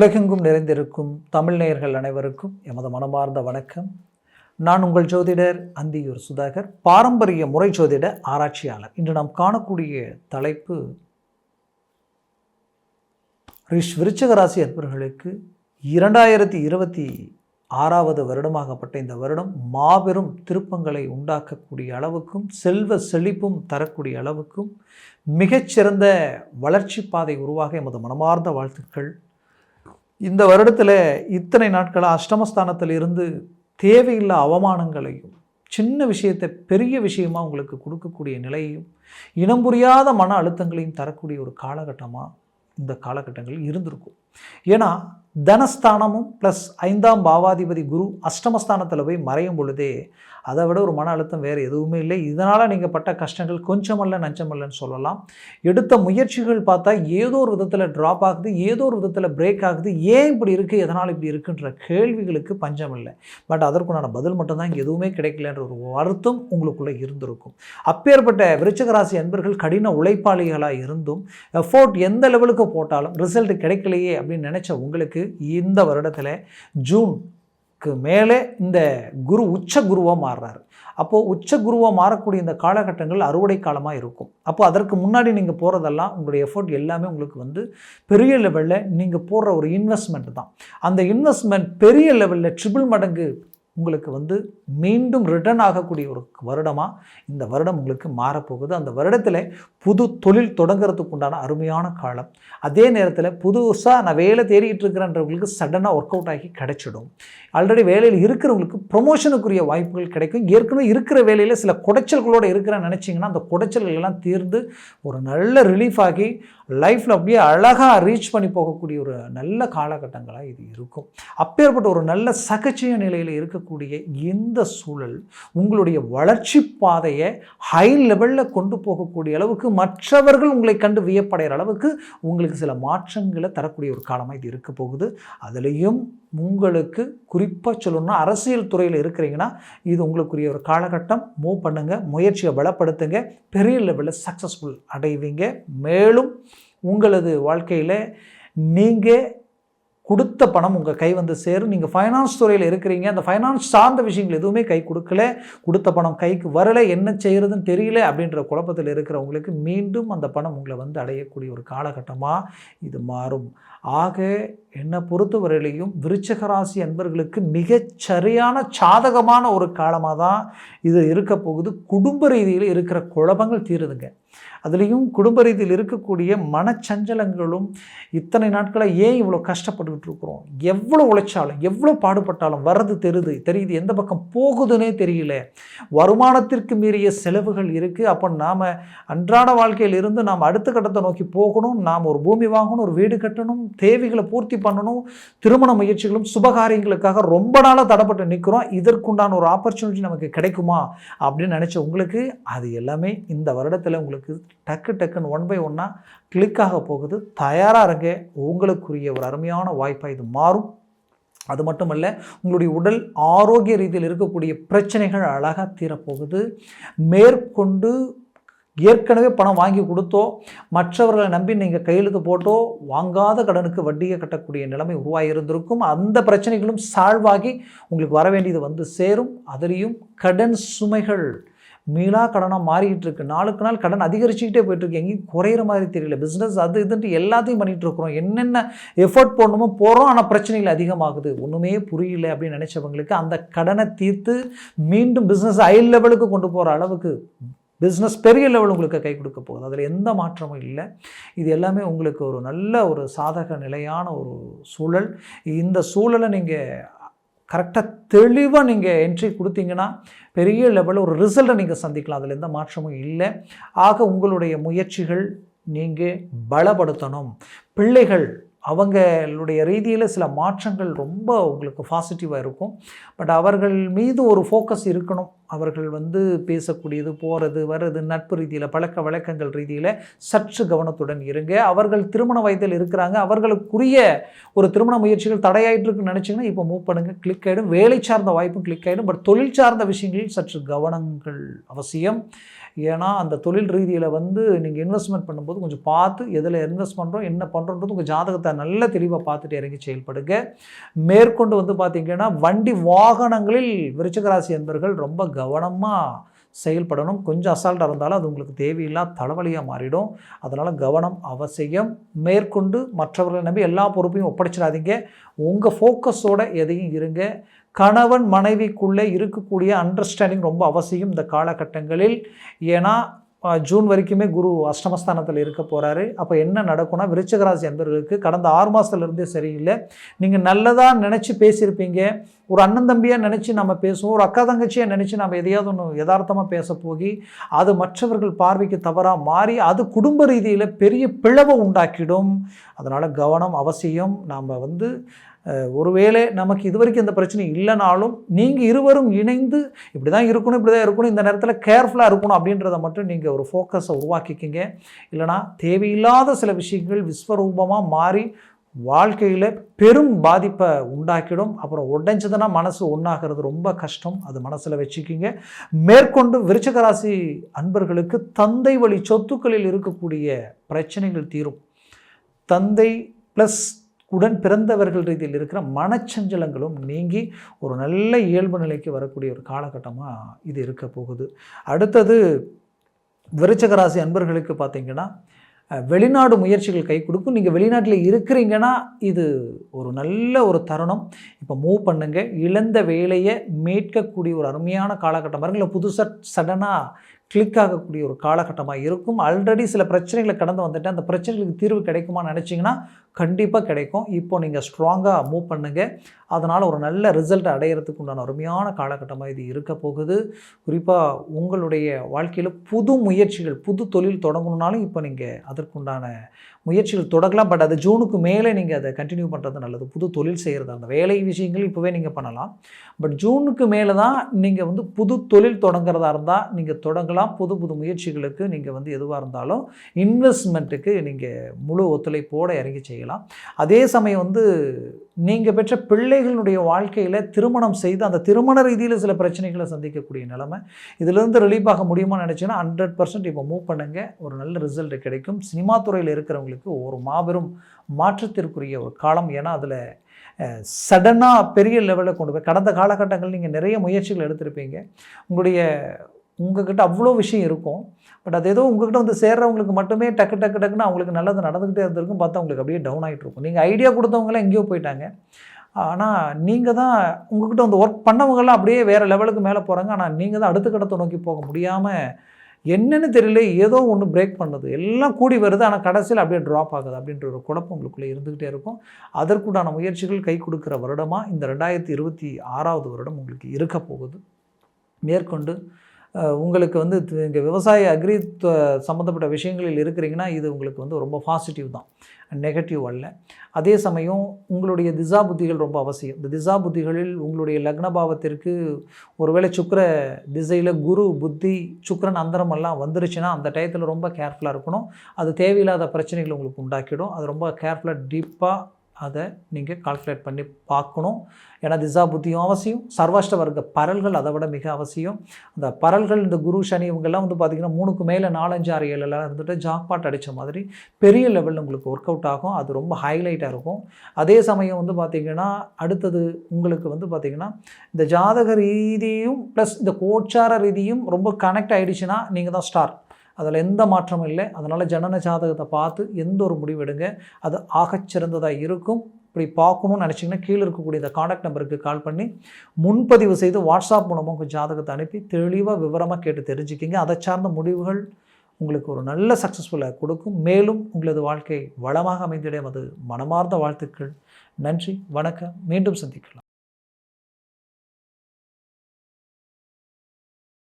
உலகெங்கும் நிறைந்திருக்கும் தமிழ் நேயர்கள் அனைவருக்கும் எமது மனமார்ந்த வணக்கம். நான் உங்கள் ஜோதிடர் அந்தியூர் சுதாகர், பாரம்பரிய முறை ஜோதிட ஆராய்ச்சியாளர். இன்று நாம் காணக்கூடிய தலைப்பு விருச்சிக ராசி அன்பர்களுக்கு 2026 வருடமாகப்பட்ட இந்த வருடம் மாபெரும் திருப்பங்களை உண்டாக்கக்கூடிய அளவுக்கும் செல்வ செழிப்பும் தரக்கூடிய அளவுக்கும் மிகச்சிறந்த வளர்ச்சி பாதை உருவாக எமது மனமார்ந்த வாழ்த்துக்கள். இந்த வருடத்தில் இத்தனை நாட்களாக அஷ்டமஸ்தானத்தில் இருந்து தேவையில்லா அவமானங்களையும் சின்ன விஷயத்தை பெரிய விஷயமாக உங்களுக்கு கொடுக்கக்கூடிய நிலையையும் இனம் புரியாத மன அழுத்தங்களையும் தரக்கூடிய ஒரு காலகட்டமாக இந்த காலகட்டங்கள் இருந்திருக்கும். ஏன்னா தனஸ்தானமும் ப்ளஸ் 5ஆம் பாவாதிபதி குரு அஷ்டமஸ்தானத்தில் போய் மறையும் பொழுதே அதை விட ஒரு மன அழுத்தம் வேறு எதுவுமே இல்லை. இதனால் நீங்கள் பட்ட கஷ்டங்கள் கொஞ்சமல்ல நஞ்சமல்லன்னு சொல்லலாம். எடுத்த முயற்சிகள் பார்த்தா ஏதோ ஒரு விதத்தில் ட்ராப் ஆகுது, ஏதோ ஒரு விதத்தில் பிரேக் ஆகுது. ஏன் இப்படி இருக்குது, எதனால் இப்படி இருக்குன்ற கேள்விகளுக்கு பஞ்சம் இல்லை. பட் அதற்குண்டான பதில் மட்டும்தான் இங்கே எதுவுமே கிடைக்கலன்ற ஒரு வருத்தம் உங்களுக்குள்ளே இருந்திருக்கும். அப்பேற்பட்ட விருச்சிக ராசி அன்பர்கள் கடின உழைப்பாளிகளாக இருந்தும் எஃபோர்ட் எந்த லெவலுக்கு போட்டாலும் ரிசல்ட் கிடைக்கலையே அப்படின்னு நினச்ச உங்களுக்கு இந்த வருடத்தில் ஜூனுக்கு மேலே இந்த குரு உச்ச குருவாக மாறுறாரு. அப்போது உச்ச குருவாக மாறக்கூடிய இந்த காலகட்டங்கள் அறுவடை காலமாக இருக்கும். அப்போ அதற்கு முன்னாடி நீங்கள் போகிறதெல்லாம் உங்களுடைய எஃபோர்ட் எல்லாமே உங்களுக்கு பெரிய லெவலில் நீங்கள் போடுற ஒரு இன்வெஸ்ட்மெண்ட் தான். அந்த இன்வெஸ்ட்மெண்ட் பெரிய லெவலில் ட்ரிபிள் மடங்கு உங்களுக்கு மீண்டும் ரிட்டர்ன் ஆகக்கூடிய ஒரு வருடமாக இந்த வருடம் உங்களுக்கு மாறப்போகுது. அந்த வருடத்தில் புது தொழில் தொடங்கிறதுக்கு உண்டான அருமையான காலம். அதே நேரத்தில் புதுசாக நான் வேலை தேடிட்டு இருக்கிறேன்றவங்களுக்கு சடனாக ஒர்க் அவுட் ஆகி கிடைச்சிடும். ஆல்ரெடி வேலையில் இருக்கிறவங்களுக்கு ப்ரொமோஷனுக்குரிய வாய்ப்புகள் கிடைக்கும். ஏற்கனவே இருக்கிற வேலையில் சில குடைச்சல்களோடு இருக்கிறேன்னு நினச்சிங்கன்னா அந்த குடைச்சல்கள் எல்லாம் தீர்ந்து ஒரு நல்ல ரிலீஃப் ஆகி லைஃப்பில் அப்படியே அழகாக ரீச் பண்ணி போகக்கூடிய ஒரு நல்ல காலகட்டங்களாக இது இருக்கும். அப்பேற்பட்ட ஒரு நல்ல சகஜய நிலையில் இருக்கக்கூடிய இந்த சூழல் உங்களுடைய வளர்ச்சி பாதையை ஹை லெவலில் கொண்டு போகக்கூடிய அளவுக்கு, மற்றவர்கள் உங்களை கண்டு வியப்படைகிற அளவுக்கு உங்களுக்கு சில மாற்றங்களை தரக்கூடிய ஒரு காலமாக இது இருக்க போகுது. அதுலேயும் உங்களுக்கு குறிப்பாக சொல்லணும்னா அரசியல் துறையில் இருக்கிறீங்கன்னா இது உங்களுக்குரிய ஒரு காலகட்டம். மூவ் பண்ணுங்கள், முயற்சியை பலப்படுத்துங்க, பெரிய லெவலில் சக்ஸஸ்ஃபுல் அடைவீங்க. மேலும் உங்களது வாழ்க்கையில் நீங்கள் கொடுத்த பணம் உங்கள் கை வந்து சேரும். நீங்கள் ஃபைனான்ஸ் துறையில் இருக்கிறீங்க, அந்த ஃபைனான்ஸ் சார்ந்த விஷயங்கள் எதுவுமே கை கொடுக்கல, கொடுத்த பணம் கைக்கு வரலை, என்ன செய்கிறதுன்னு தெரியல அப்படின்ற குழப்பத்தில் இருக்கிறவங்களுக்கு மீண்டும் அந்த பணம் உங்களை அடையக்கூடிய ஒரு காலகட்டமாக இது மாறும். ஆக என்னை பொறுத்தவரையிலையும் விருச்சிக ராசி அன்பர்களுக்கு மிகச்சரியான சாதகமான ஒரு காலமாக தான் இது இருக்க போகுது. குடும்ப ரீதியில் இருக்கிற குழப்பங்கள் தீருதுங்க. அதுலேயும் குடும்ப ரீதியில் இருக்கக்கூடிய மனச்சஞ்சலங்களும் இத்தனை நாட்களாக ஏன் இவ்வளோ கஷ்டப்பட்டுக்கிட்டு இருக்கிறோம், எவ்வளோ உழைச்சாலும் எவ்வளோ பாடுபட்டாலும் வர்றது தெரியுது எந்த பக்கம் போகுதுன்னே தெரியல, வருமானத்திற்கு மீறிய செலவுகள் இருக்குது. அப்போ நாம் அன்றாட வாழ்க்கையில் இருந்து நாம் அடுத்த கட்டத்தை நோக்கி போகணும், நாம் ஒரு பூமி வாங்கணும், ஒரு வீடு கட்டணும், தேவைகளை பூர்த்தி பண்ணணும், திருமண முயற்சிகளும் சுபகாரியங்களுக்காக ரொம்ப நாளாக தடைப்பட்டு நிற்கிறோம். இதற்குண்டான ஒரு ஆப்பர்ச்சுனிட்டி நமக்கு கிடைக்குமா அப்படின்னு நினச்ச உங்களுக்கு அது எல்லாமே இந்த வருடத்தில் உங்களுக்கு டக்குன்னு 1 by 1 கிளிக் ஆக போகுது. தயாராக இருங்க, உங்களுக்குரிய ஒரு அருமையான வாய்ப்பாக இது மாறும். அது மட்டுமல்ல, உங்களுடைய உடல் ஆரோக்கிய ரீதியில் இருக்கக்கூடிய பிரச்சனைகள் அழகாக தீரப்போகுது. மேற்கொண்டு ஏற்கனவே பணம் வாங்கி கொடுத்தோ மற்றவர்களை நம்பி நீங்கள் கையெழுத்து போட்டோ வாங்காத கடனுக்கு வட்டியை கட்டக்கூடிய நிலைமை உருவாகியிருந்திருக்கும். அந்த பிரச்சனைகளும் சால்வ் ஆகி உங்களுக்கு வர வேண்டியது சேரும். அதுலேயும் கடன் சுமைகள் மீளா கடனாக மாறிக்கிட்டு இருக்கு. நாளுக்கு நாள் கடன் அதிகரிச்சுக்கிட்டே போயிட்டுருக்கு, எங்கேயும் குறையிற மாதிரி தெரியல. பிஸ்னஸ் அது இதுன்ட்டு எல்லாத்தையும் பண்ணிகிட்டு இருக்கிறோம், என்னென்ன எஃபர்ட் போடணுமோ போகிறோம், ஆனால் பிரச்சனைகள் அதிகமாகுது, ஒன்றுமே புரியல அப்படின்னு நினச்சவங்களுக்கு அந்த கடனை தீர்த்து மீண்டும் பிஸ்னஸ் ஹை லெவலுக்கு கொண்டு போகிற அளவுக்கு பிஸ்னஸ் பெரிய லெவல் உங்களுக்கு கை கொடுக்க போகுது. அதில் எந்த மாற்றமும் இல்லை. இது எல்லாமே உங்களுக்கு ஒரு நல்ல ஒரு சாதக நிலையான ஒரு சூழல். இந்த சூழலை நீங்கள் கரெக்டாக தெளிவாக நீங்கள் என்ட்ரி கொடுத்தீங்கன்னா பெரிய லெவலில் ஒரு ரிசல்ட்டை நீங்கள் சந்திக்கலாம். அதில் எந்த மாற்றமும் இல்லை. ஆக உங்களுடைய முயற்சிகள் நீங்கள் பலப்படுத்தணும். பிள்ளைகள் அவங்களுடைய ரீதியில் சில மாற்றங்கள் ரொம்ப உங்களுக்கு பாசிட்டிவாக இருக்கும். பட் அவர்கள் மீது ஒரு ஃபோக்கஸ் இருக்கணும் அவர்கள் பேசக்கூடியது, போகிறது வர்றது, நட்பு ரீதியில், பழக்க வழக்கங்கள் ரீதியில் சற்று கவனத்துடன் இருங்க. அவர்கள் திருமண வயதில் இருக்கிறாங்க, அவர்களுக்குரிய ஒரு திருமண முயற்சிகள் தடையாயிட்டு இருக்குன்னு நினச்சிங்கன்னா இப்போ மூவ் பண்ணுங்கள், கிளிக் ஆகிடும். வேலை சார்ந்த வாய்ப்பும் கிளிக் ஆகிடும். பட் தொழில் சார்ந்த விஷயங்களில் சற்று கவனங்கள் அவசியம். ஏன்னா அந்த தொழில் ரீதியில் நீங்கள் இன்வெஸ்ட்மெண்ட் பண்ணும்போது கொஞ்சம் பார்த்து எதில் இன்வெஸ்ட் பண்ணுறோம், என்ன பண்ணுறோன்றது உங்கள் ஜாதகத்தை நல்ல தெளிவாக பார்த்துட்டு இறங்கி செயல்படுங்க. மேற்கொண்டு பார்த்திங்கன்னா வண்டி வாகனங்களில் விருச்சிக ராசி என்பர்கள் ரொம்ப கவனமாக செயல்படணும். கொஞ்சம் அசால்ட்டாக இருந்தாலும் அது உங்களுக்கு தேவையில்லா தலைவலியாக மாறிடும். அதனால் கவனம் அவசியம். மேற்கொண்டு மற்றவர்களை நம்பி எல்லா பொறுப்பையும் ஒப்படைச்சிடாதீங்க. உங்கள் ஃபோக்கஸோடு எதையும் இருங்க. கணவன் மனைவிக்குள்ளே இருக்கக்கூடிய அண்டர்ஸ்டாண்டிங் ரொம்ப அவசியம் இந்த காலகட்டங்களில். ஏன்னா ஜூன் வரைக்குமே குரு அஷ்டமஸ்தானத்தில் இருக்க போகிறாரு. அப்போ என்ன நடக்கும்னா, விருச்சிக ராசி என்பவர்களுக்கு கடந்த 6 மாதத்துலேருந்தே சரியில்லை. நீங்கள் நல்லதாக நினச்சி பேசியிருப்பீங்க, ஒரு அண்ணன் தம்பியாக நினச்சி நம்ம பேசுவோம், ஒரு அக்கா தங்கச்சியாக நினச்சி நம்ம எதையாவது ஒன்று யதார்த்தமாக பேச போகி அது மற்றவர்கள் பார்வைக்கு தவறாக மாறி அது குடும்ப ரீதியில் பெரிய பிளவை உண்டாக்கிடும். அதனால் கவனம் அவசியம். நாம் ஒருவேளை நமக்கு இது வரைக்கும் இந்த பிரச்சனை இல்லைனாலும் நீங்கள் இருவரும் இணைந்து இப்படி தான் இருக்கணும், இந்த நேரத்தில் கேர்ஃபுல்லாக இருக்கணும் அப்படின்றத மட்டும் நீங்கள் ஒரு ஃபோக்கஸை உருவாக்கிக்கிங்க. இல்லைனா தேவையில்லாத சில விஷயங்கள் விஸ்வரூபமாக மாறி வாழ்க்கையில் பெரும் பாதிப்பை உண்டாக்கிடும். அப்புறம் உடைஞ்சதுன்னா மனசு ஒன்றாகிறது ரொம்ப கஷ்டம். அது மனசில் வச்சுக்கிங்க. மேற்கொண்டு விருச்சிக ராசி அன்பர்களுக்கு தந்தை வழி சொத்துக்களில் இருக்கக்கூடிய பிரச்சனைகள் தீரும். தந்தை ப்ளஸ் உடன் பிறந்தவர்கள் ரீதியில் இருக்கிற மனச்சஞ்சலங்களும் நீங்கி ஒரு நல்ல இயல்பு நிலைக்கு வரக்கூடிய ஒரு காலகட்டமாக இது இருக்க போகுது. அடுத்தது விருச்சிக ராசி அன்பர்களுக்கு பார்த்திங்கன்னா வெளிநாடு முயற்சிகள் கை கொடுக்கும். நீங்கள் வெளிநாட்டில் இருக்கிறீங்கன்னா இது ஒரு நல்ல ஒரு தருணம். இப்போ மூவ் பண்ணுங்கள். இழந்த வேலையை மீட்கக்கூடிய ஒரு அருமையான காலகட்டம் பாருங்கள். இல்லை புதுசாக சடனாக கிளிக் ஆகக்கூடிய ஒரு காலகட்டமாக இருக்கும். ஆல்ரெடி சில பிரச்சனைகளை கடந்து வந்துட்டு அந்த பிரச்சனைகளுக்கு தீர்வு கிடைக்குமான்னு நினச்சிங்கன்னா கண்டிப்பாக கிடைக்கும். இப்போ நீங்கள் ஸ்ட்ராங்காக மூவ் பண்ணுங்கள். அதனால் ஒரு நல்ல ரிசல்ட் அடையிறதுக்கு உண்டான அருமையான காலகட்டமாக இது இருக்க போகுது. குறிப்பாக உங்களுடைய வாழ்க்கையில் புது முயற்சிகள், புது தொழில் தொடங்கணுன்னாலும் இப்போ நீங்கள் அதற்குண்டான முயற்சிகள் தொடங்கலாம். பட் அது ஜூனுக்கு மேலே நீங்கள் அதை கண்டினியூ பண்ணுறது நல்லது. புது தொழில் செய்கிறதா அந்த வேலை விஷயங்கள் இப்போவே நீங்கள் பண்ணலாம். பட் ஜூனுக்கு மேலே தான் நீங்கள் புது தொழில் தொடங்குறதா இருந்தால் நீங்கள் தொடங்கலாம். புது புது முயற்சிகளுக்கு நீங்கள் எதுவாக இருந்தாலும் இன்வெஸ்ட்மெண்ட்டுக்கு நீங்கள் முழு ஒத்துழைப்போடு இறங்கி செய்யலாம். அதே சமயம் நீங்கள் பெற்ற பிள்ளைகளுடைய வாழ்க்கையில் திருமணம் செய்து அந்த திருமண ரீதியில் சில பிரச்சனைகளை சந்திக்கக்கூடிய நிலைமை, இதிலிருந்து ரிலீஃப் ஆக முடியுமான்னு நினச்சிங்கன்னா 100% இப்போ மூவ் பண்ணுங்கள். ஒரு நல்ல ரிசல்ட் கிடைக்கும். சினிமா துறையில் இருக்கிறவங்களுக்கு ஒரு மாபெரும் மாற்றத்திற்குரிய ஒரு காலம். ஏன்னா அதில் சடனாக பெரிய லெவலில் கொண்டு போய் கடந்த காலகட்டங்கள் நீங்கள் நிறைய முயற்சிகள் எடுத்திருப்பீங்க. உங்ககிட்ட அவ்வளோ விஷயம் இருக்கும். பட் அது ஏதோ உங்ககிட்ட சேர்றவங்களுக்கு மட்டுமே டக்குன்னு அவங்களுக்கு நல்லது நடந்துக்கிட்டே இருந்திருக்கும். பார்த்தா அவங்களுக்கு அப்படியே டவுன் ஆகிட்டு இருக்கும். நீங்கள் ஐடியா கொடுத்தவங்களாம் எங்கேயோ போயிட்டாங்க. ஆனால் நீங்கள் தான் உங்ககிட்ட ஒர்க் பண்ணவங்களாம் அப்படியே வேறு லெவலுக்கு மேலே போகிறாங்க. ஆனால் நீங்கள் தான் அடுத்த கட்டத்தை நோக்கி போக முடியாமல் என்னென்னு தெரியல, ஏதோ ஒன்று பிரேக் பண்ணுது, எல்லாம் கூடி வருது, ஆனால் கடைசியில் அப்படியே ட்ராப் ஆகுது அப்படின்ற ஒரு குழப்பம் உங்களுக்குள்ளே இருந்துக்கிட்டே இருக்கும். அதற்குண்டான முயற்சிகள் கை கொடுக்குற வருடமாக இந்த 2026 வருடம் உங்களுக்கு இருக்க போகுது. மேற்கொண்டு உங்களுக்கு இங்கே விவசாய அக்ரி சம்மந்தப்பட்ட விஷயங்களில் இருக்கிறீங்கன்னா இது உங்களுக்கு ரொம்ப பாசிட்டிவ் தான், நெகட்டிவ் அல்ல. அதே சமயம் உங்களுடைய திசா புத்திகள் ரொம்ப அவசியம். இந்த திசா புத்திகளில் உங்களுடைய லக்னபாவத்திற்கு ஒருவேளை சுக்கிர திசையில் குரு புத்தி சுக்கிரன் அந்தரம் எல்லாம் வந்துருச்சுன்னா அந்த டயத்தில் ரொம்ப கேர்ஃபுல்லாக இருக்கணும். அது தேவையில்லாத பிரச்சனைகள் உங்களுக்கு உண்டாக்கிடும். அது ரொம்ப கேர்ஃபுல்லாக டீப்பாக அதை நீங்கள் கால்குலேட் பண்ணி பார்க்கணும். ஏன்னா திசா புத்தியும் அவசியம். சர்வாஷ்ட வர்க்க பரல்கள் அதை விட மிக அவசியம். அந்த பரல்கள் இந்த குரு சனி இவங்கெல்லாம் பார்த்திங்கன்னா 3க்கு மேலே 4, 5, 6, 7 இருந்துட்டு ஜாக்பாட் அடித்த மாதிரி பெரிய லெவலில் உங்களுக்கு ஒர்க் அவுட் ஆகும். அது ரொம்ப ஹைலைட்டாக இருக்கும். அதே சமயம் பார்த்திங்கன்னா அடுத்தது உங்களுக்கு பார்த்திங்கன்னா இந்த ஜாதக ரீதியும் ப்ளஸ் இந்த கோச்சார ரீதியும் ரொம்ப கனெக்ட் ஆகிடுச்சுன்னா நீங்கள் தான் ஸ்டார். அதில் எந்த மாற்றமும் இல்லை. அதனால் ஜனன ஜாதகத்தை பார்த்து எந்த ஒரு முடிவு எடுங்க, அது ஆகச்சிறந்ததாக இருக்கும். இப்படி பார்க்கணும்னு நினச்சிங்கன்னா கீழே இருக்கக்கூடிய இந்த காண்டாக்ட் நம்பருக்கு கால் பண்ணி முன்பதிவு செய்து வாட்ஸ்அப் மூலமாக உங்கள் ஜாதகத்தை அனுப்பி தெளிவாக விவரமாக கேட்டு தெரிஞ்சுக்கிங்க. அதை சார்ந்த முடிவுகள் உங்களுக்கு ஒரு நல்ல சக்ஸஸ்ஃபுல்லாக கொடுக்கும். மேலும் உங்களது வாழ்க்கை வளமாக அமைந்திடும். அது மனமார்ந்த வாழ்த்துக்கள். நன்றி, வணக்கம். மீண்டும் சந்திக்கலாம்.